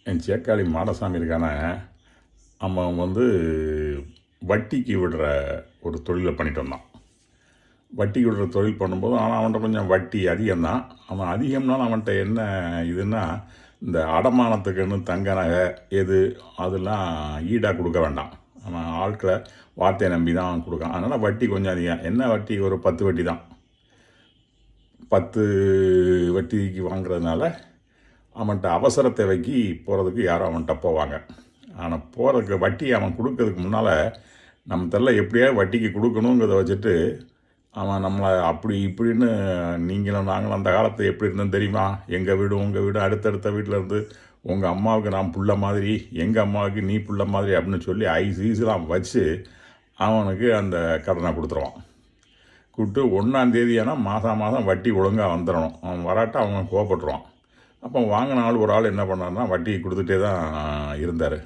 என் சேக்காளி மாடசாமி இருக்கான, அவன் வட்டிக்கு விடுற ஒரு தொழிலை பண்ணிட்டு வந்தான். வட்டிக்கு விடுற தொழில் பண்ணும்போது ஆனால் அவன்கிட்ட கொஞ்சம் வட்டி அதிகம்தான். அவன் அதிகம்னாலும் அவன்கிட்ட என்ன இதுன்னா, இந்த அடமானத்துக்குன்னு தங்க நகை எது அதெல்லாம் ஈடாக கொடுக்க வேண்டாம். அவன் ஆட்களை வார்த்தையை நம்பி தான் கொடுக்கான். அதனால் வட்டி கொஞ்சம் அதிகம். என்ன வட்டி? ஒரு 10 வட்டி தான். 10 வட்டிக்கு வாங்குறதுனால அவன்கிட்ட அவசர தேவைக்கு போகிறதுக்கு யாரும் அவன்கிட்ட போவாங்க. ஆனால் போகிறதுக்கு வட்டி அவன் கொடுக்கறதுக்கு முன்னால் நம்ம தெரியல எப்படியா வட்டிக்கு கொடுக்கணுங்கிறத வச்சுட்டு அவன் நம்மளை அப்படி இப்படின்னு நீங்களும் நாங்களும் அந்த காலத்தில் எப்படி இருந்தோம் தெரியுமா? எங்கள் வீடு உங்கள் வீடு அடுத்தடுத்த வீட்டில் இருந்து உங்கள் அம்மாவுக்கு நான் புள்ள மாதிரி, எங்கள் அம்மாவுக்கு நீ புள்ள மாதிரி அப்படின்னு சொல்லி ஐஸ்லாம் வச்சு அவனுக்கு அந்த கடனை கொடுத்துருவான். கூப்பிட்டு 1ஆம் தேதி ஆனால் மாதம் வட்டி ஒழுங்காக வந்துடணும். அவன் வராட்ட அவன் கோவப்பட்டுருவான். அப்போ வாங்கின ஒரு ஆள் என்ன பண்ணார்னா வட்டி கொடுத்துட்டே தான் இருந்தார்.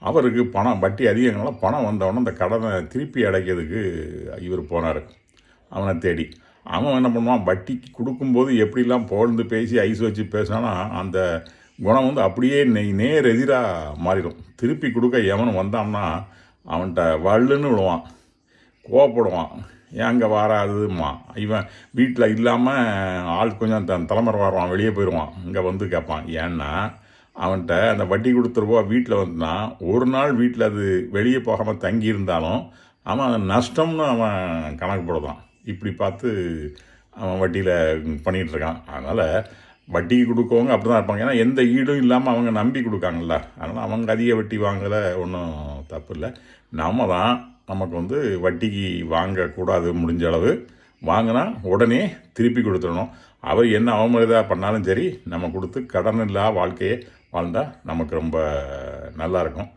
அவருக்கு பணம் வட்டி அதிகங்கனால பணம் வந்தவொடனே அந்த கடனை திருப்பி அடைக்கிறதுக்கு இவர் போனார் அவனை தேடி. அவன் என்ன பண்ணுவான், வட்டிக்கு கொடுக்கும்போது எப்படிலாம் புகழ்ந்து பேசி ஐஸ் வச்சு பேசினானா அந்த குணம் அப்படியே நேர் எதிராக மாறிடும். திருப்பி கொடுக்க எவனும் வந்தான்னா அவன்கிட்ட வள்ளுன்னு விடுவான், கோவப்படுவான். ஏங்க வராதுமா, இவன் வீட்டில் இல்லாமல் ஆள் கொஞ்சம் தலைமுறை வருவான், வெளியே போயிடுவான். இங்கே கேட்பான். ஏன்னா அவன்கிட்ட அந்த வட்டி கொடுத்துருவா வீட்டில் வந்துன்னா ஒரு நாள் வீட்டில் அது வெளியே போகாமல் தங்கியிருந்தாலும் அவன் அதை நஷ்டம்னு அவன் கணக்கு போடுவான். இப்படி பார்த்து அவன் வட்டியில் பண்ணிகிட்ருக்கான். அதனால் வட்டிக்கு கொடுக்கவங்க அப்படி தான் இருப்பாங்க. ஏன்னா எந்த ஈடும் இல்லாமல் அவங்க நம்பி கொடுக்காங்கல்ல. அதனால் அவங்க அதிக வட்டி வாங்கல ஒன்றும் தப்பு இல்லை. நம்ம தான் நமக்கு வட்டிக்கு வாங்கக்கூடாது. முடிஞ்ச அளவு வாங்கினா உடனே திருப்பி கொடுத்துடணும். அவர் என்ன அவமரியாதை பண்ணாலும் சரி நம்ம கொடுத்து கடன் இல்லா வாழ்க்கையை வாழ்ந்தால் நமக்கு ரொம்ப நல்லாயிருக்கும்.